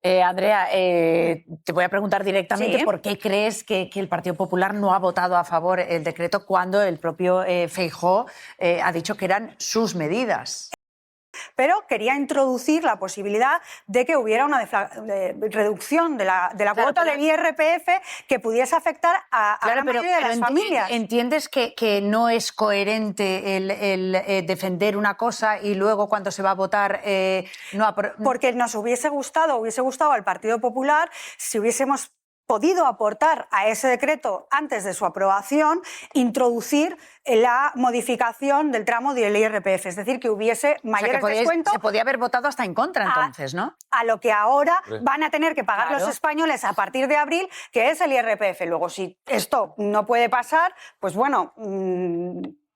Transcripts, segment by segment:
Andrea, te voy a preguntar directamente por qué crees que el Partido Popular no ha votado a favor el decreto cuando el propio Feijóo ha dicho que eran sus medidas. Pero quería introducir la posibilidad de que hubiera una reducción de la cuota del IRPF que pudiese afectar a la mayoría de las familias. ¿Entiendes que no es coherente el defender una cosa y luego cuando se va a votar no Porque nos hubiese gustado al Partido Popular si hubiésemos podido aportar a ese decreto antes de su aprobación, introducir la modificación del tramo del IRPF, es decir, que hubiese mayores descuentos. Se podía haber votado hasta en contra entonces, ¿no? A lo que ahora van a tener que pagar los españoles a partir de abril, que es el IRPF. Luego, si esto no puede pasar, pues bueno...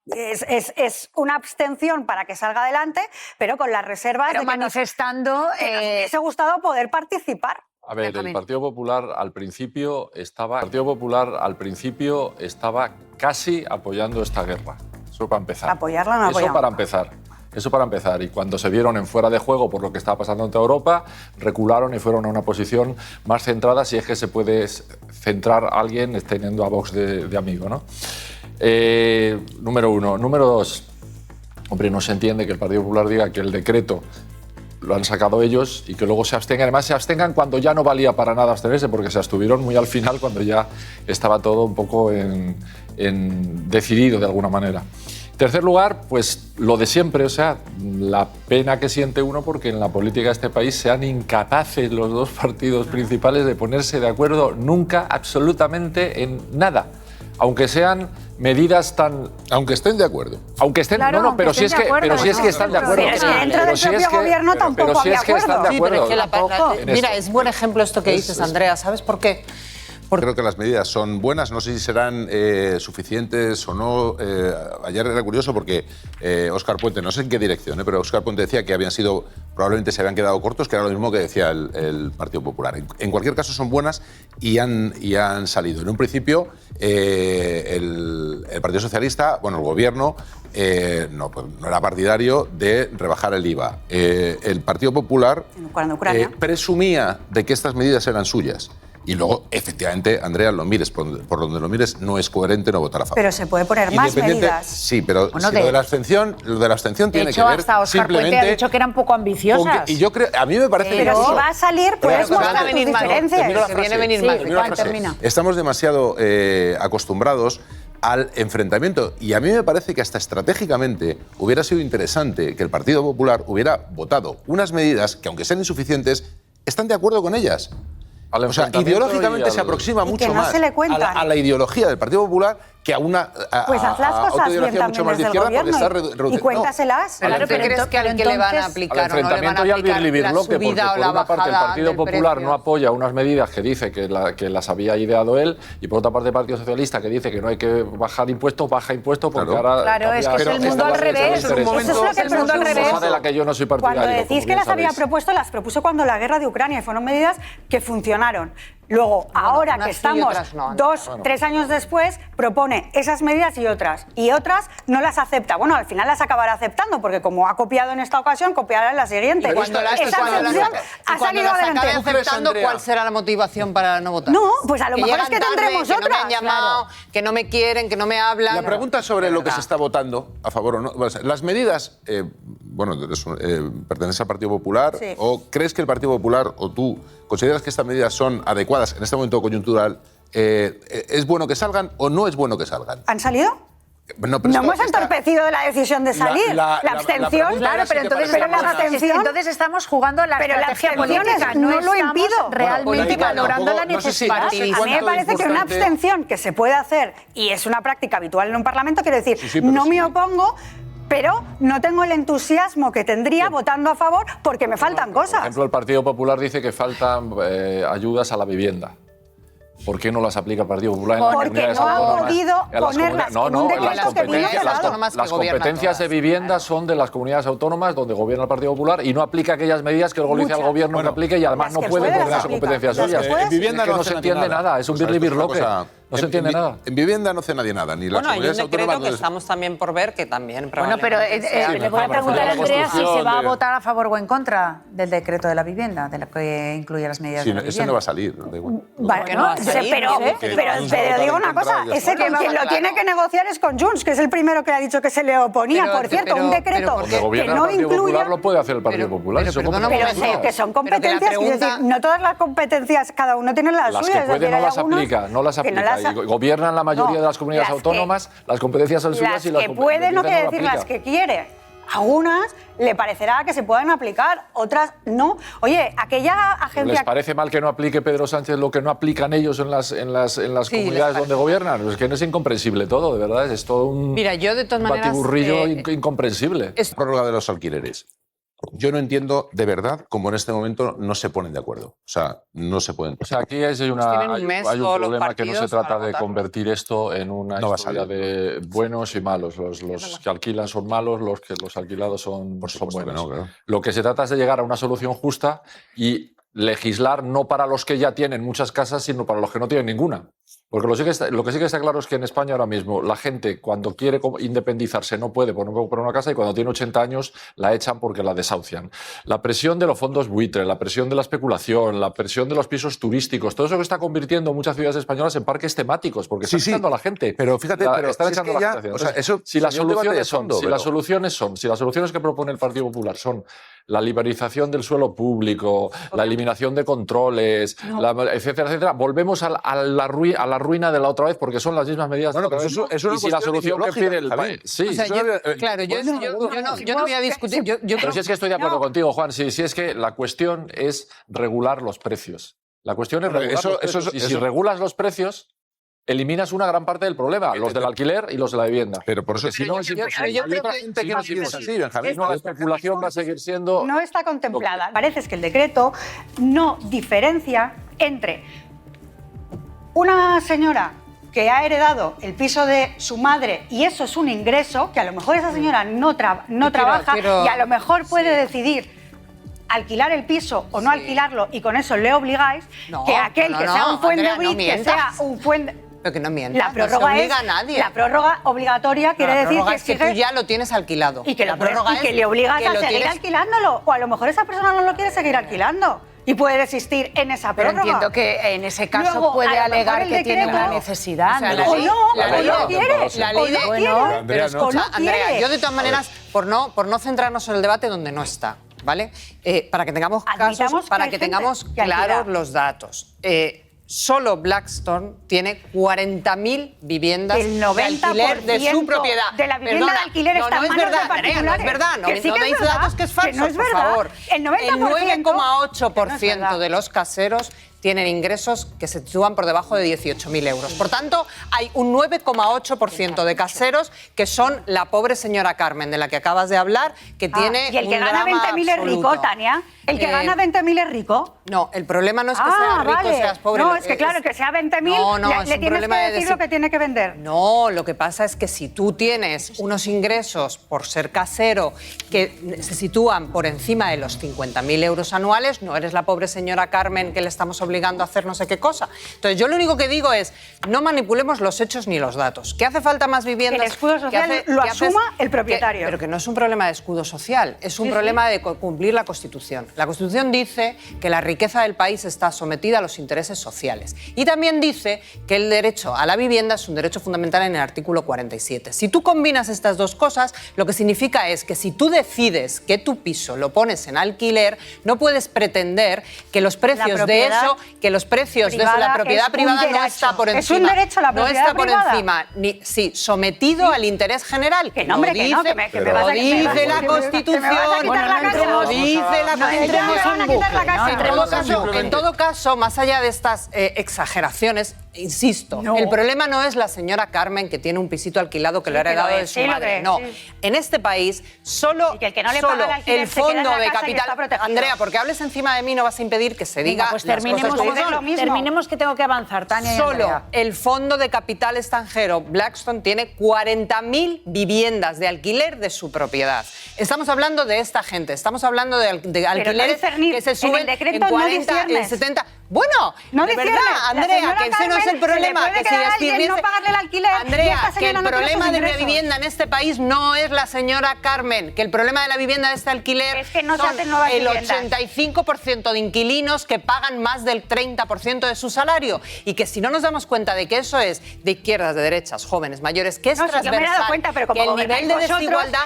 Es una abstención para que salga adelante, pero con las reservas pero de manifestando que nos hubiese gustado poder participar. A ver, el Partido Popular al principio estaba casi apoyando esta guerra. Eso para empezar. Apoyarla no apoyamos. Eso para empezar. Y cuando se vieron en fuera de juego por lo que estaba pasando en toda Europa, recularon y fueron a una posición más centrada, si es que se puede centrar a alguien teniendo a Vox de amigo, ¿no? Número uno. Número dos. Hombre, no se entiende que el Partido Popular diga que el decreto lo han sacado ellos y que luego se abstengan. Además, se abstengan cuando ya no valía para nada abstenerse, porque se abstuvieron muy al final, cuando ya estaba todo un poco decidido de alguna manera. En tercer lugar, pues lo de siempre, o sea, la pena que siente uno porque en la política de este país sean incapaces los dos partidos principales de ponerse de acuerdo nunca, absolutamente en nada. Aunque sean medidas tan... Aunque estén de acuerdo. Aunque estén... Claro, no, pero si es que están de acuerdo. Pero es que dentro del propio gobierno tampoco había acuerdo. Sí, pero es que mira, es buen ejemplo esto que dices, Andrea. ¿Sabes por qué? Creo que las medidas son buenas, no sé si serán suficientes o no. Ayer era curioso porque Óscar Puente, no sé en qué dirección, pero Óscar Puente decía que probablemente se habían quedado cortos, que era lo mismo que decía el Partido Popular. En cualquier caso son buenas y han salido. En un principio el Partido Socialista, bueno, el gobierno, no era partidario de rebajar el IVA. El Partido Popular presumía de que estas medidas eran suyas. Y luego, efectivamente, Andrea, lo mires por donde lo mires, no es coherente no votar a favor. Pero se puede poner más medidas. Sí, pero lo de la abstención tiene que ver hasta Óscar Puente ha dicho que eran poco ambiciosas. Y yo creo, a mí me parece que pero si va a salir, puedes mostrar tus diferencias. Termina. Estamos demasiado acostumbrados al enfrentamiento. Y a mí me parece que hasta estratégicamente hubiera sido interesante que el Partido Popular hubiera votado unas medidas que, aunque sean insuficientes, están de acuerdo con ellas. O sea, ideológicamente se aproxima mucho más a la ideología del Partido Popular que a una pues haz las cosas bien también desde el gobierno y cuéntaselas. Claro, pero ¿crees que le van a aplicar o no le van a aplicar la subida o la bajada del precio? Por una parte el Partido Popular no apoya unas medidas que dice que las había ideado él, y por otra parte el Partido Socialista que dice que no hay que baja impuestos porque ahora... Claro, es que es el mundo al revés. Eso es lo que el mundo al revés. Cosa de la que yo no soy partidario. Cuando decís que las había propuesto, las propuso cuando la guerra de Ucrania y fueron medidas que funcionaron. Luego, ahora que estamos 2-3 años después, propone esas medidas y otras no las acepta. Bueno, al final las acabará aceptando, porque como ha copiado en esta ocasión, copiará en la siguiente. Esa excepción ha salido adelante. Aceptando, ¿cuál será la motivación para no votar? No, pues a lo mejor es que tendremos otras. Que no me han llamado, que no me quieren, que no me hablan. La pregunta sobre lo que se está votando, a favor o no, las medidas, ¿perteneces al Partido Popular? Sí. ¿O crees que el Partido Popular, o tú, consideras que estas medidas son adecuadas en este momento coyuntural? ¿Es bueno que salgan o no es bueno que salgan? ¿Han salido? No hemos entorpecido de la decisión de salir. La abstención, claro, pero entonces estamos jugando a la estrategia política. No lo impido. Realmente valorando la necesidad. A mí me parece que una abstención que se puede hacer, y es una práctica habitual en un parlamento, quiero decir, no me opongo, pero no tengo el entusiasmo que tendría votando a favor porque me faltan cosas. Por ejemplo, el Partido Popular dice que faltan ayudas a la vivienda. ¿Por qué no las aplica el Partido Popular en las comunidades autónomas? Porque no ha podido ponerlas en un decreto que viene cerrado. Las competencias de vivienda son de las comunidades autónomas donde gobierna el Partido Popular y no aplica aquellas medidas que luego le dice al gobierno que aplique y además no puede porque no son competencias suyas. En vivienda no se entiende nada, es un birlibirloque. No se entiende nada. En vivienda no hace nadie nada, ni las comunidades hay un decreto autónomas. que estamos también por ver que también Bueno, pero le voy a preguntar a Andrea si se va a votar a favor o en contra del decreto de la vivienda, de lo que incluye las medidas de la vivienda. Ese no va a salir. Da igual. Vale, no, pero digo una cosa, ese quien lo tiene que negociar es con Junts, que es el primero que ha dicho que se le oponía. Por cierto, un decreto que no incluye... lo puede hacer el Partido Popular. Pero que son competencias, quiero decir, no todas las competencias, cada uno tiene las suyas. Las que puede no las aplica, no las aplica. Y gobiernan la mayoría de las comunidades autónomas, las competencias son suyas y las que puede no quiere decir las las que quiere. Algunas le parecerá que se pueden aplicar, otras no. Oye, aquella agencia... ¿Les parece mal que no aplique Pedro Sánchez lo que no aplican ellos en las comunidades donde gobiernan? Es que no es incomprensible todo, de verdad. Es todo un batiburrillo incomprensible. Es prórroga de los alquileres. Yo no entiendo de verdad cómo en este momento no se ponen de acuerdo. O sea, no se pueden. O sea, aquí hay un problema que no se trata de convertir esto en una historia de buenos y malos. Los que alquilan son malos, los alquilados son buenos. Claro. Lo que se trata es de llegar a una solución justa y legislar no para los que ya tienen muchas casas, sino para los que no tienen ninguna. Porque lo que sí que está claro es que en España ahora mismo la gente cuando quiere independizarse no puede por una casa y cuando tiene 80 años la echan porque la desahucian. La presión de los fondos buitre, la presión de la especulación, la presión de los pisos turísticos, todo eso que está convirtiendo muchas ciudades españolas en parques temáticos porque está echando a la gente. Pero fíjate, están echando a la gente. O sea, eso si las soluciones que propone el Partido Popular son la liberalización del suelo público, la eliminación de controles, etcétera, etcétera, volvemos a la ruina de la otra vez porque son las mismas medidas. Bueno, pero eso es una y si la solución que pide el país... Sí, o sea, yo no voy a discutir... Pero si es que estoy de acuerdo contigo, Juan, si es que la cuestión es regular los precios. La cuestión es regular los precios. Y si regulas los precios, eliminas una gran parte del problema, los del alquiler y los de la vivienda. Pero por eso si no es imposible. Yo creo que no es así, Benjamín. La especulación va a seguir siendo... No está contemplada. Parece que el decreto no diferencia entre una señora que ha heredado el piso de su madre y eso es un ingreso, que a lo mejor esa señora no trabaja y a lo mejor puede decidir alquilar el piso o no alquilarlo y con eso le obligáis, que aquel que sea un fuente que sea un fuente... Pero que no mientas, la prórroga no se obliga a nadie. La prórroga obligatoria quiere decir que tú ya lo tienes alquilado. Y que, le obligas a seguir alquilándolo. O a lo mejor esa persona no lo quiere seguir alquilando. Y puede desistir en esa prórroga. Pero entiendo que en ese caso luego, puede alegar que tiene una necesidad. O sea, la ley no quiere. Andrea, yo de todas maneras, por no centrarnos en el debate donde no está, ¿vale? Para que tengamos casos, para que tengamos claros los datos. Solo Blackstone tiene 40.000 viviendas de alquiler de su propiedad. De la vivienda de alquiler está en manos de particulares. No es verdad, no me dice datos que es falso, por favor. El 9,8% de los caseros tienen ingresos que se sitúan por debajo de 18.000 euros. Por tanto, hay un 9,8% de caseros que son la pobre señora Carmen, de la que acabas de hablar, que tiene y el que gana 20.000 es rico, Tania. ¿El que gana 20.000 es rico? No, el problema no es que seas rico, seas pobre. No, es que claro, que sea 20.000, le tienes que decir lo que tiene que vender. No, lo que pasa es que si tú tienes unos ingresos por ser casero que se sitúan por encima de los 50.000 euros anuales, no eres la pobre señora Carmen que le estamos obligando a hacer no sé qué cosa. Entonces, yo lo único que digo es, no manipulemos los hechos ni los datos. ¿Que hace falta más viviendas? Que el escudo social lo asuma el propietario. Pero que no es un problema de escudo social, es un problema de cumplir la Constitución. La Constitución dice que la riqueza del país está sometida a los intereses sociales. Y también dice que el derecho a la vivienda es un derecho fundamental en el artículo 47. Si tú combinas estas dos cosas, lo que significa es que si tú decides que tu piso lo pones en alquiler, no puedes pretender que los precios de eso, que los precios de la propiedad privada no está por encima. Es un derecho a la propiedad privada. No está por privada. encima, sí, sometido al interés general. Que no, hombre, que no, que me vas a dice la Constitución, lo dice la Constitución. En todo caso, más allá de estas exageraciones, insisto, el problema no es la señora Carmen que tiene un pisito alquilado que lo ha heredado de su madre. No, en este país solo el fondo de capital... Andrea, porque hables encima de mí no vas a impedir que se diga pues terminemos que tengo que avanzar, Tania. Solo el fondo de capital extranjero Blackstone tiene 40.000 viviendas de alquiler de su propiedad. Estamos hablando de esta gente, estamos hablando de alquileres que se suben en 40, en 70... Bueno, no de verdad, Andrea, que ese no es el problema. Que si despidiese... no pagarle el alquiler, Andrea, que el problema de la vivienda en este país no es la señora Carmen, que el problema de la vivienda de este alquiler es que no son se hacen nuevas el viviendas. 85% de inquilinos que pagan más del 30% de su salario. Y que si no nos damos cuenta de que eso es de izquierdas, de derechas, jóvenes, mayores, que es transversal, yo me he dado cuenta, pero como que el nivel de desigualdad,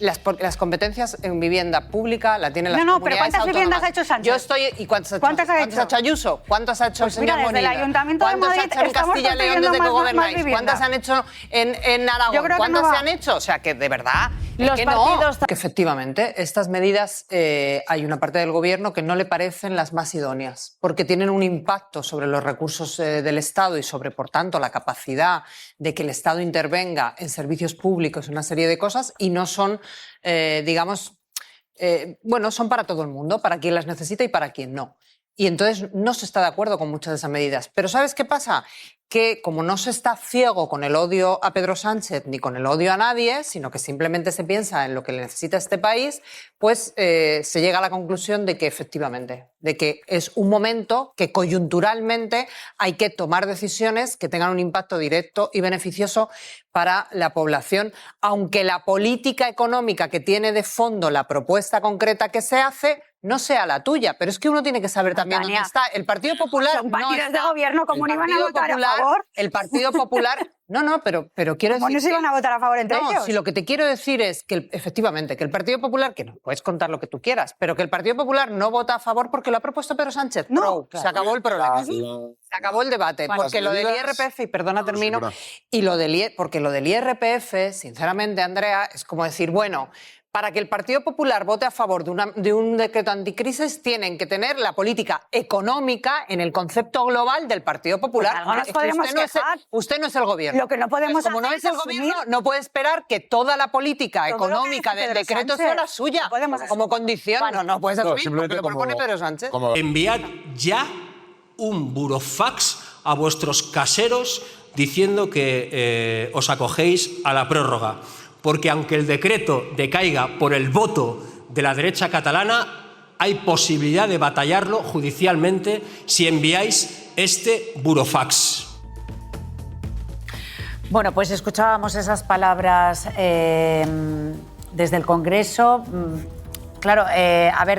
las competencias en vivienda pública la tienen las comunidades pero ¿cuántas autónomas. viviendas ha hecho Sánchez? Yo estoy... ¿Y cuántas ha hecho Ayuso? ¿Cuántas ha hecho el señor desde Monilla? el Ayuntamiento de Madrid ¿Cuántas ha hecho en Castilla y León desde que gobernáis? ¿Cuántas han hecho en Aragón? ¿Cuántas se han hecho? O sea, que de verdad... Los partidos... Que efectivamente, estas medidas hay una parte del gobierno que no le parecen las más idóneas, porque tienen un impacto sobre los recursos del Estado y sobre, por tanto, la capacidad de que el Estado intervenga en servicios públicos, en una serie de cosas, y no son, son para todo el mundo, para quien las necesita y para quien no. Y entonces no se está de acuerdo con muchas de esas medidas. Pero ¿sabes qué pasa? Que como no se está ciego con el odio a Pedro Sánchez ni con el odio a nadie, sino que simplemente se piensa en lo que le necesita este país, pues se llega a la conclusión de que efectivamente, de que es un momento que coyunturalmente hay que tomar decisiones que tengan un impacto directo y beneficioso para la población, aunque la política económica que tiene de fondo la propuesta concreta que se hace no sea la tuya, pero es que uno tiene que saber también dónde está. El Partido Popular son partidos no está. de gobierno, ¿cómo no iban a votar a favor? El Partido Popular... pero quiero decir... ¿Cómo no se iban a votar a favor entre ellos? Si lo que te quiero decir es que, efectivamente, que el Partido Popular, que no puedes contar lo que tú quieras, pero que el Partido Popular no vota a favor porque lo ha propuesto Pedro Sánchez. No, se acabó el problema. Se acabó el debate. Porque lo del IRPF, y perdona, termino, porque lo del IRPF, sinceramente, Andrea, es como decir, bueno... Para que el Partido Popular vote a favor de un decreto anticrisis, tienen que tener la política económica en el concepto global del Partido Popular. Pues usted no es el gobierno. Lo que no podemos como no es el gobierno, no puede esperar que toda la política económica del decreto sea la suya. Como condición. No puedes asumir porque lo propone Pedro Sánchez. Enviad ya un burofax a vuestros caseros diciendo que os acogéis a la prórroga. Porque aunque el decreto decaiga por el voto de la derecha catalana, hay posibilidad de batallarlo judicialmente si enviáis este burofax. Bueno, pues escuchábamos esas palabras desde el Congreso. Claro,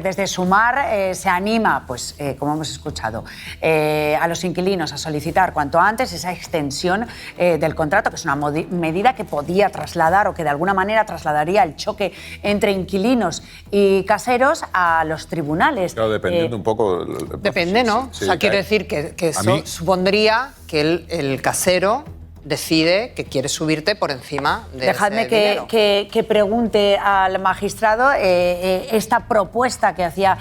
desde Sumar se anima, pues, como hemos escuchado, a los inquilinos a solicitar cuanto antes esa extensión del contrato, que es una medida que podía trasladar o que de alguna manera trasladaría el choque entre inquilinos y caseros a los tribunales. Claro, dependiendo un poco... Depende, ¿no? Sí, quiero decir que eso supondría que el casero decide que quiere subirte por encima de Dejadme que pregunte al magistrado esta propuesta que hacía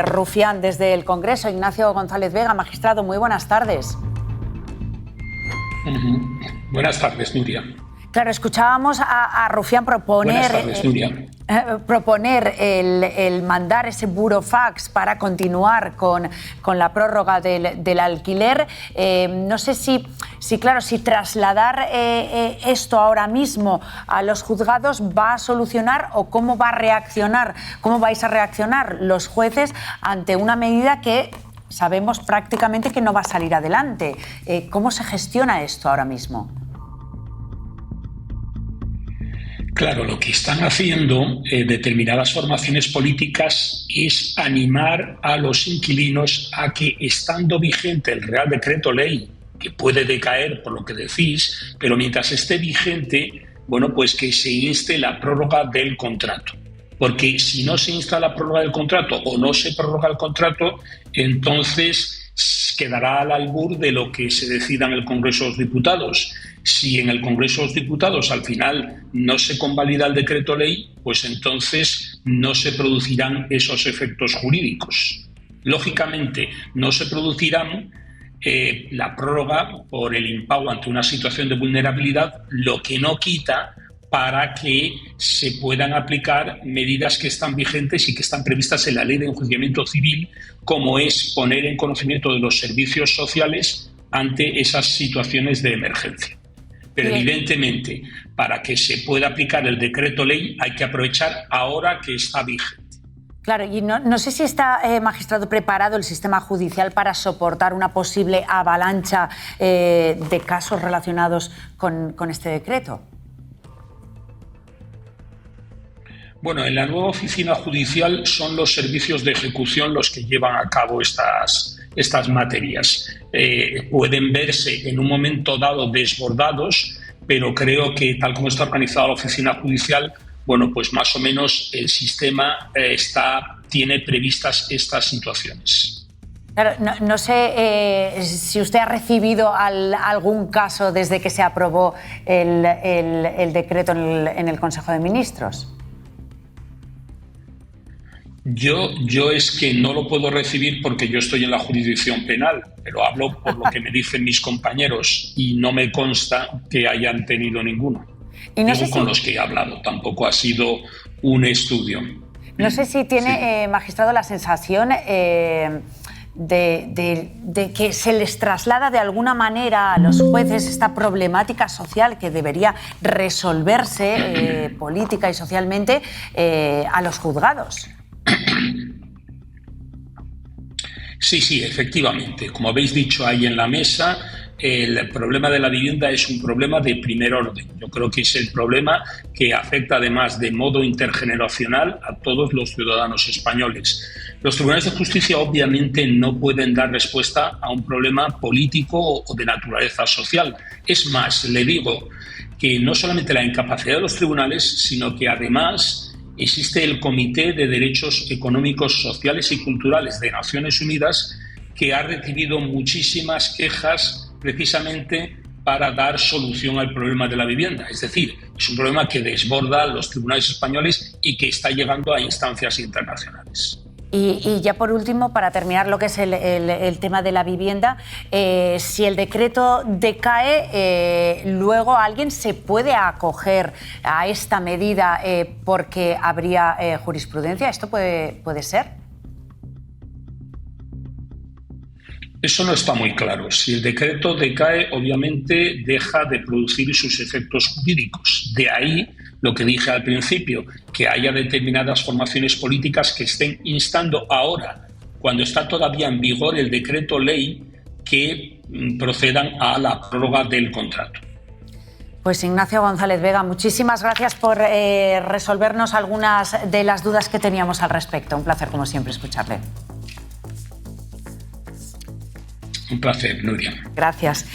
Rufián desde el Congreso. Ignacio González Vega, magistrado, muy buenas tardes. Buenas tardes, Nuria. Claro, escuchábamos a Rufián proponer... Buenas tardes, Nuria. Proponer el mandar ese burofax para continuar con la prórroga del alquiler. No sé si trasladar esto ahora mismo a los juzgados va a solucionar o cómo vais a reaccionar los jueces ante una medida que sabemos prácticamente que no va a salir adelante. ¿Cómo se gestiona esto ahora mismo? Claro, lo que están haciendo determinadas formaciones políticas es animar a los inquilinos a que, estando vigente el Real Decreto Ley, que puede decaer por lo que decís, pero mientras esté vigente, bueno, pues que se inste la prórroga del contrato. Porque si no se insta la prórroga del contrato o no se prorroga el contrato, entonces quedará al albur de lo que se decida en el Congreso de los Diputados. Si en el Congreso de los Diputados al final no se convalida el decreto ley, pues entonces no se producirán esos efectos jurídicos. Lógicamente, no se producirán la prórroga por el impago ante una situación de vulnerabilidad, lo que no quita para que se puedan aplicar medidas que están vigentes y que están previstas en la Ley de Enjuiciamiento Civil, como es poner en conocimiento de los servicios sociales ante esas situaciones de emergencia. Pero evidentemente, para que se pueda aplicar el decreto ley hay que aprovechar ahora que está vigente. Claro, y no sé si está, magistrado, preparado el sistema judicial para soportar una posible avalancha de casos relacionados con este decreto. Bueno, en la nueva oficina judicial son los servicios de ejecución los que llevan a cabo estas materias. Pueden verse en un momento dado desbordados, pero creo que tal como está organizada la oficina judicial, bueno, pues más o menos el sistema tiene previstas estas situaciones. Claro, no sé si usted ha recibido algún caso desde que se aprobó el decreto en el Consejo de Ministros. Yo es que no lo puedo recibir porque yo estoy en la jurisdicción penal, pero hablo por lo que me dicen mis compañeros y no me consta que hayan tenido ninguno. Y no sé con los que he hablado, tampoco ha sido un estudio. No sé si tiene, magistrado, la sensación de que se les traslada de alguna manera a los jueces esta problemática social que debería resolverse política y socialmente a los juzgados. Sí, efectivamente. Como habéis dicho ahí en la mesa, el problema de la vivienda es un problema de primer orden. Yo creo que es el problema que afecta además de modo intergeneracional a todos los ciudadanos españoles. Los tribunales de justicia obviamente no pueden dar respuesta a un problema político o de naturaleza social. Es más, le digo que no solamente la incapacidad de los tribunales, sino que además existe el Comité de Derechos Económicos, Sociales y Culturales de Naciones Unidas, que ha recibido muchísimas quejas precisamente para dar solución al problema de la vivienda. Es decir, es un problema que desborda los tribunales españoles y que está llegando a instancias internacionales. Y ya por último, para terminar lo que es el tema de la vivienda, si el decreto decae, luego alguien se puede acoger a esta medida porque habría jurisprudencia. ¿Esto puede ser? Eso no está muy claro. Si el decreto decae, obviamente deja de producir sus efectos jurídicos. De ahí lo que dije al principio, que haya determinadas formaciones políticas que estén instando ahora, cuando está todavía en vigor el decreto ley, que procedan a la prórroga del contrato. Pues Ignacio González Vega, muchísimas gracias por resolvernos algunas de las dudas que teníamos al respecto. Un placer, como siempre, escucharle. Un placer, Nuria. Gracias.